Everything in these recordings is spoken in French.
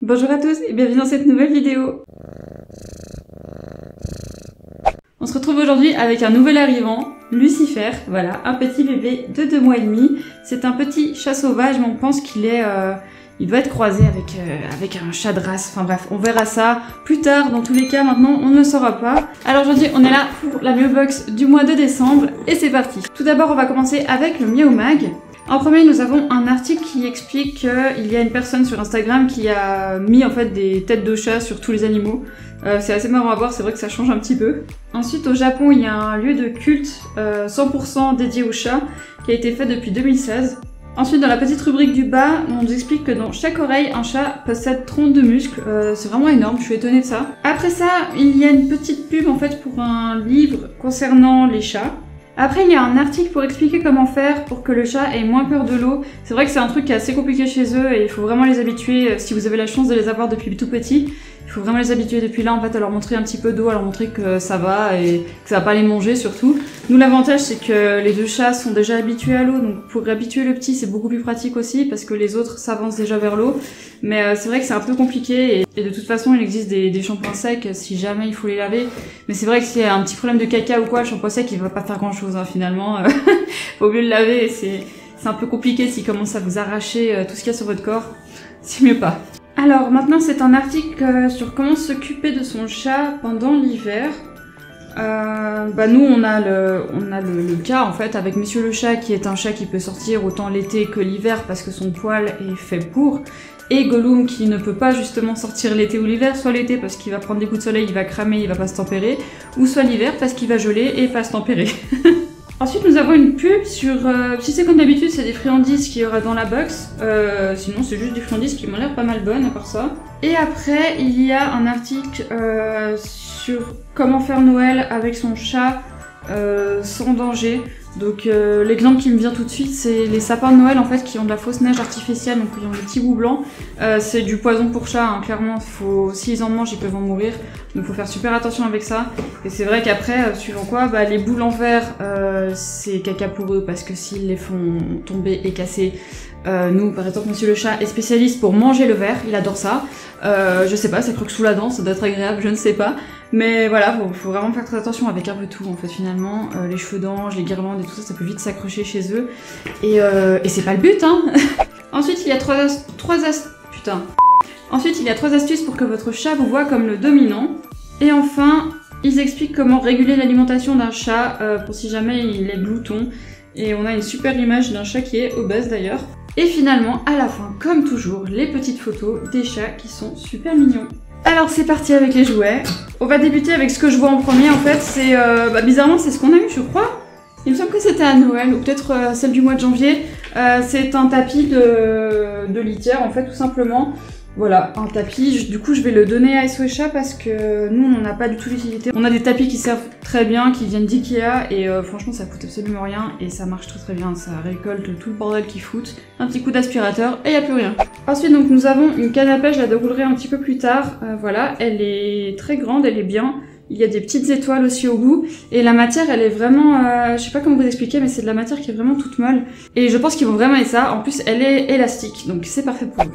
Bonjour à tous et bienvenue dans cette nouvelle vidéo. On se retrouve aujourd'hui avec un nouvel arrivant, Lucifer, voilà, un petit bébé de 2 mois et demi. C'est un petit chat sauvage, mais on pense qu'il est... il doit être croisé avec un chat de race, enfin bref, on verra ça plus tard. Dans tous les cas, maintenant, on ne le saura pas. Alors aujourd'hui, on est là pour la Meow Box du mois de décembre, et c'est parti. Tout d'abord, on va commencer avec le Meow Mag. En premier, nous avons un article qui explique qu'il y a une personne sur Instagram qui a mis en fait des têtes de chat sur tous les animaux. C'est assez marrant à voir, c'est vrai que ça change un petit peu. Ensuite, au Japon, il y a un lieu de culte 100% dédié aux chats qui a été fait depuis 2016. Ensuite, dans la petite rubrique du bas, on nous explique que dans chaque oreille, un chat possède 32 muscles. C'est vraiment énorme, je suis étonnée de ça. Après ça, il y a une petite pub en fait pour un livre concernant les chats. Après, il y a un article pour expliquer comment faire pour que le chat ait moins peur de l'eau. C'est vrai que c'est un truc qui est assez compliqué chez eux et il faut vraiment les habituer. Si vous avez la chance de les avoir depuis tout petit, il faut vraiment les habituer depuis là, en fait, à leur montrer un petit peu d'eau, à leur montrer que ça va et que ça va pas les manger surtout. Nous, l'avantage, c'est que les deux chats sont déjà habitués à l'eau, donc pour habituer le petit, c'est beaucoup plus pratique aussi parce que les autres s'avancent déjà vers l'eau. Mais c'est vrai que c'est un peu compliqué et de toute façon, il existe des shampoings secs si jamais il faut les laver. Mais c'est vrai que s'il y a un petit problème de caca ou quoi, le shampoing sec, il va pas faire grand chose, hein, finalement. Faut mieux le laver et c'est un peu compliqué s'il commence à vous arracher tout ce qu'il y a sur votre corps. C'est mieux pas. Alors maintenant c'est un article sur comment s'occuper de son chat pendant l'hiver. Nous on a le cas en fait avec Monsieur le chat qui est un chat qui peut sortir autant l'été que l'hiver parce que son poil est fait pour. Et Gollum qui ne peut pas justement sortir l'été ou l'hiver, soit l'été parce qu'il va prendre des coups de soleil, il va cramer, il va pas se tempérer, ou soit l'hiver parce qu'il va geler et pas se tempérer. Ensuite, nous avons une pub sur... si c'est comme d'habitude, c'est des friandises qu'il y aura dans la box. Sinon, c'est juste des friandises qui m'ont l'air pas mal bonnes, à part ça. Et après, il y a un article sur comment faire Noël avec son chat sans danger. Donc, l'exemple qui me vient tout de suite, c'est les sapins de Noël, en fait, qui ont de la fausse neige artificielle, donc ils ont des petits bouts blancs. C'est du poison pour chat, hein, clairement. S'ils en mangent, ils peuvent en mourir. Donc, faut faire super attention avec ça. Et c'est vrai qu'après, suivant quoi, les boules en verre, c'est caca pour eux, parce que s'ils les font tomber et casser, nous, par exemple, Monsieur le chat est spécialiste pour manger le verre, il adore ça. Je sais pas, ça croque sous la dent, ça doit être agréable, je ne sais pas. Mais voilà, faut vraiment faire très attention avec un peu tout, en fait, finalement. Les cheveux d'ange, les guirlandes et tout ça, ça peut vite s'accrocher chez eux. Et c'est pas le but, hein. Ensuite, il y a Ensuite, il y a 3 astuces pour que votre chat vous voit comme le dominant. Et enfin, ils expliquent comment réguler l'alimentation d'un chat pour si jamais il est glouton. Et on a une super image d'un chat qui est obèse d'ailleurs. Et finalement, à la fin, comme toujours, les petites photos des chats qui sont super mignons. Alors c'est parti avec les jouets. On va débuter avec ce que je vois en premier en fait. C'est bizarrement c'est ce qu'on a eu je crois. Il me semble que c'était à Noël ou peut-être celle du mois de janvier. C'est un tapis de litière en fait tout simplement. Voilà, un tapis, du coup je vais le donner à SOS Chat parce que nous on n'en a pas du tout l'utilité. On a des tapis qui servent très bien, qui viennent d'Ikea et franchement ça coûte absolument rien et ça marche très bien, ça récolte tout le bordel qu'ils foutent. Un petit coup d'aspirateur et il n'y a plus rien. Ensuite donc nous avons une canne à pêche, je la déroulerai un petit peu plus tard, voilà, elle est très grande, elle est bien. Il y a des petites étoiles aussi au bout et la matière elle est vraiment, je sais pas comment vous expliquer mais c'est de la matière qui est vraiment toute molle et je pense qu'ils vont vraiment aimer ça, en plus elle est élastique donc c'est parfait pour eux.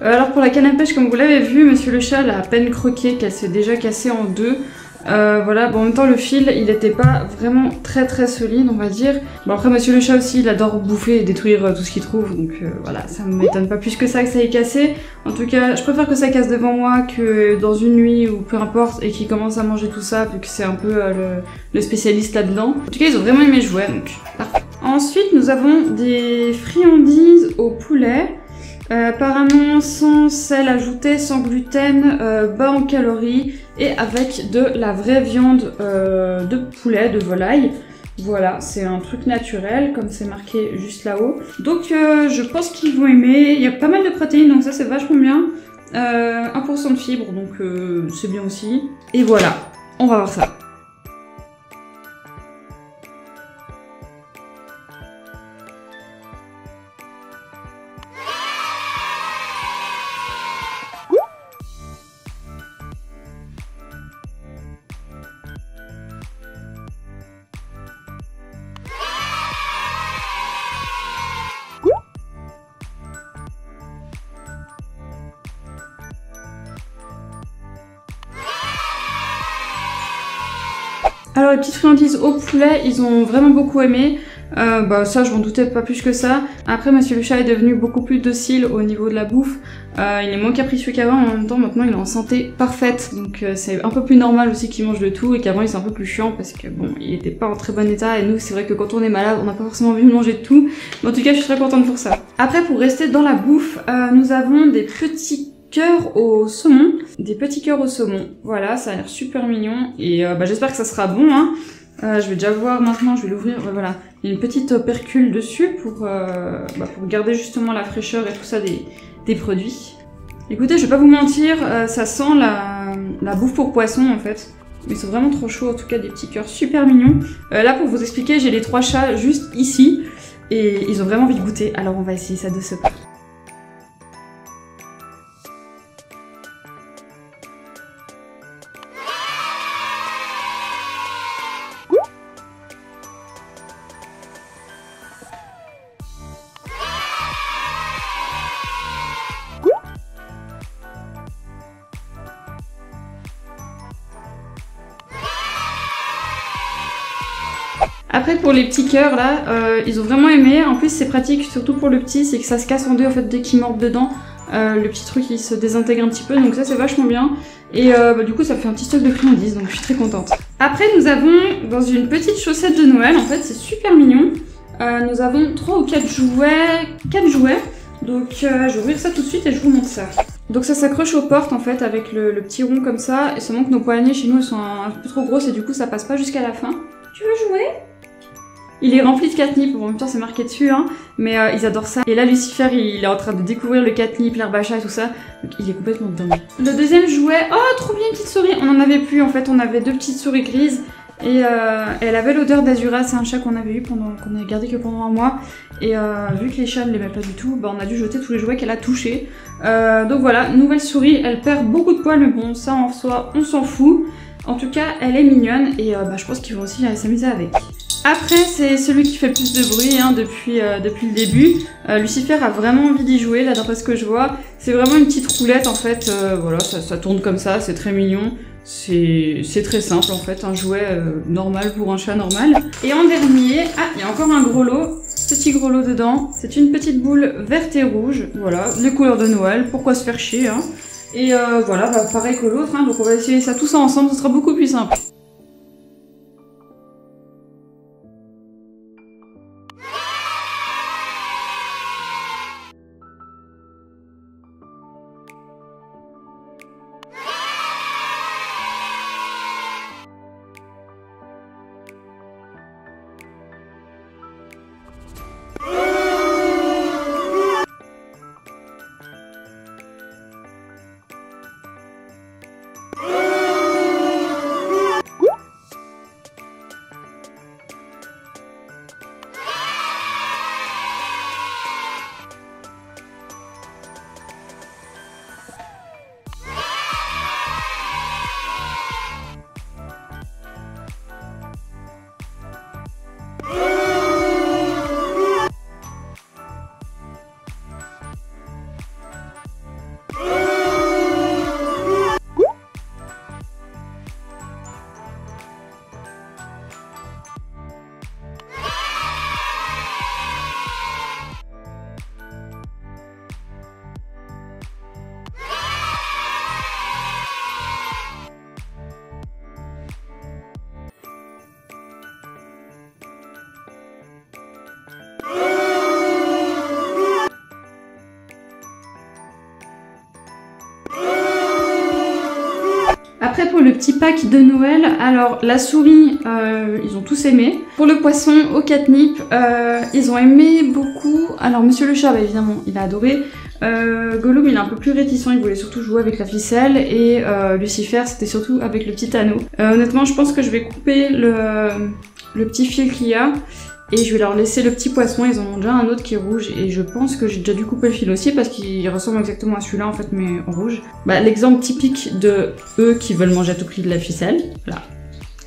Alors pour la canne à pêche, comme vous l'avez vu, Monsieur le chat l'a à peine croqué, qu'elle s'est déjà cassée en deux. Voilà, bon, en même temps le fil il était pas vraiment très solide on va dire. Bon après Monsieur le chat aussi il adore bouffer et détruire tout ce qu'il trouve donc voilà, ça me m'étonne pas plus que ça ait cassé. En tout cas je préfère que ça casse devant moi que dans une nuit ou peu importe et qu'il commence à manger tout ça vu que c'est un peu le spécialiste là-dedans. En tout cas ils ont vraiment aimé jouer donc parfait. Ensuite nous avons des friandises au poulet. Apparemment sans sel ajouté, sans gluten, bas en calories et avec de la vraie viande de poulet, de volaille. Voilà, c'est un truc naturel comme c'est marqué juste là-haut. Donc je pense qu'ils vont aimer. Il y a pas mal de protéines donc ça c'est vachement bien. 1% de fibres donc c'est bien aussi. Et voilà, on va voir ça. Alors les petites friandises au poulet, ils ont vraiment beaucoup aimé. Bah ça je m'en doutais pas plus que ça. Après Monsieur le chat est devenu beaucoup plus docile au niveau de la bouffe. Il est moins capricieux qu'avant, en même temps maintenant il est en santé parfaite. Donc c'est un peu plus normal aussi qu'il mange de tout et qu'avant il est un peu plus chiant parce que bon il était pas en très bon état et nous c'est vrai que quand on est malade on n'a pas forcément envie de manger de tout. Mais en tout cas je suis très contente pour ça. Après pour rester dans la bouffe, nous avons des petits cœurs au saumon. Des petits cœurs au saumon. Voilà, ça a l'air super mignon et bah, j'espère que ça sera bon hein. Je vais déjà voir maintenant, je vais l'ouvrir, voilà. Il y a une petite percule dessus pour garder justement la fraîcheur et tout ça des produits. Écoutez, je vais pas vous mentir, ça sent la bouffe pour poisson en fait. Ils sont vraiment trop chauds, en tout cas des petits cœurs super mignons. Là pour vous expliquer, j'ai les 3 chats juste ici et ils ont vraiment envie de goûter, alors on va essayer ça de ce pas. Après pour les petits cœurs là, ils ont vraiment aimé. En plus c'est pratique, surtout pour le petit, c'est que ça se casse en deux en fait dès qu'il mord dedans. Le petit truc il se désintègre un petit peu, donc ça c'est vachement bien. Et du coup ça fait un petit stock de friandises, donc je suis très contente. Après nous avons dans une petite chaussette de Noël, en fait c'est super mignon. Nous avons 3 ou 4 jouets. 4 jouets. Donc je vais ouvrir ça tout de suite et je vous montre ça. Donc ça s'accroche aux portes en fait avec le petit rond comme ça. Et seulement que nos poignées chez nous elles sont un peu trop grosses et du coup ça passe pas jusqu'à la fin. Tu veux jouer ? Il est rempli de catnip, en même temps c'est marqué dessus, hein, mais ils adorent ça. Et là Lucifer il est en train de découvrir le catnip, l'herbe à chat et tout ça, donc il est complètement dingue. Le deuxième jouet, oh trop bien une petite souris, on en avait plus en fait, on avait 2 petites souris grises. Et elle avait l'odeur d'Azura, c'est un chat qu'on avait eu qu'on avait gardé que pendant un mois. Et vu que les chats ne l'aimaient pas du tout, bah on a dû jeter tous les jouets qu'elle a touchés. Donc voilà, nouvelle souris, elle perd beaucoup de poils, mais bon ça en soi on s'en fout. En tout cas elle est mignonne et je pense qu'ils vont aussi s'amuser avec. Après c'est celui qui fait le plus de bruit hein, depuis le début. Lucifer a vraiment envie d'y jouer là d'après ce que je vois. C'est vraiment une petite roulette en fait, voilà ça tourne comme ça, c'est très mignon. C'est très simple en fait, un jouet normal pour un chat normal. Et en dernier, il y a encore un gros lot, petit gros lot dedans. C'est une petite boule verte et rouge, voilà, les couleurs de Noël, pourquoi se faire chier hein. Et voilà, pareil que l'autre, hein, donc on va essayer ça tout ça ensemble, ce sera beaucoup plus simple. Après pour le petit pack de Noël, alors la souris, ils ont tous aimé. Pour le poisson au catnip, ils ont aimé beaucoup. Alors Monsieur le chat, évidemment, il a adoré. Gollum, il est un peu plus réticent, il voulait surtout jouer avec la ficelle. Et Lucifer, c'était surtout avec le petit anneau. Honnêtement, je pense que je vais couper le petit fil qu'il y a. Et je vais leur laisser le petit poisson, ils en ont déjà un autre qui est rouge et je pense que j'ai déjà dû couper le fil aussi parce qu'il ressemble exactement à celui-là en fait mais en rouge. L'exemple typique de eux qui veulent manger à tout prix de la ficelle,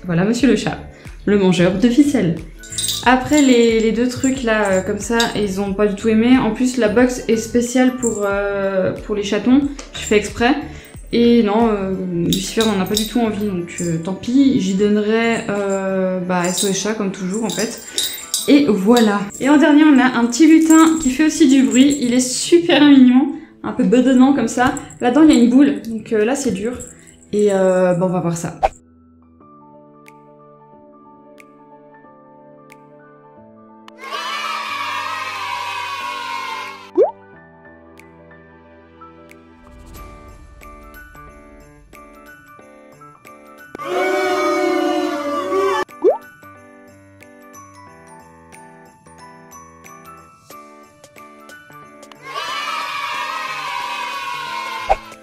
voilà Monsieur le chat, le mangeur de ficelle. Après les 2 trucs là comme ça, ils ont pas du tout aimé. En plus la box est spéciale pour les chatons, je fais exprès. Et non, Lucifer n'en a pas du tout envie, donc tant pis, j'y donnerai SOS Chat comme toujours en fait. Et voilà. Et en dernier, on a un petit lutin qui fait aussi du bruit, il est super mignon, un peu bedonnant comme ça. Là-dedans, il y a une boule, donc là c'est dur. Et on va voir ça.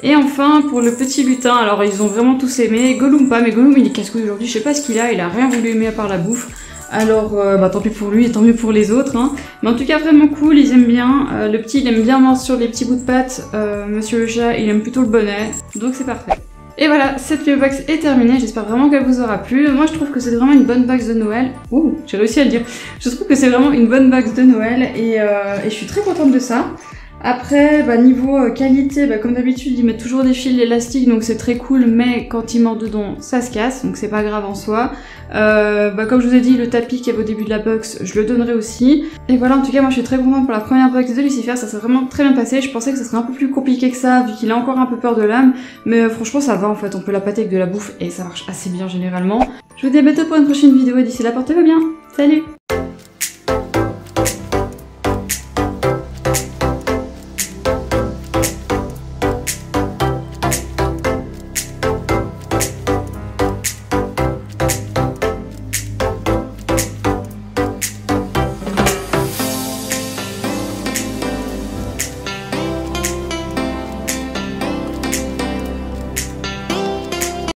Et enfin, pour le petit lutin, alors ils ont vraiment tous aimé, Gollum pas, mais Gollum il est casse-couille aujourd'hui, je sais pas ce qu'il a rien voulu aimer à part la bouffe. Alors, tant pis pour lui et tant mieux pour les autres, hein. Mais en tout cas, vraiment cool, ils aiment bien. Le petit, il aime bien mordre sur les petits bouts de pâte. Monsieur le chat, il aime plutôt le bonnet. Donc c'est parfait. Et voilà, cette vidéo box est terminée, j'espère vraiment qu'elle vous aura plu. Moi je trouve que c'est vraiment une bonne box de Noël. Ouh, j'ai réussi à le dire. Je trouve que c'est vraiment une bonne box de Noël et je suis très contente de ça. Après, niveau qualité, comme d'habitude, ils mettent toujours des fils élastiques, donc c'est très cool, mais quand ils mordent dedans, ça se casse, donc c'est pas grave en soi. Comme je vous ai dit, le tapis qui est au début de la box, je le donnerai aussi. Et voilà, en tout cas, moi je suis très contente pour la première box de Lucifer, ça s'est vraiment très bien passé. Je pensais que ça serait un peu plus compliqué que ça, vu qu'il a encore un peu peur de l'âme, mais franchement ça va en fait, on peut la pâter avec de la bouffe et ça marche assez bien généralement. Je vous dis à bientôt pour une prochaine vidéo, et d'ici là, portez-vous bien, salut!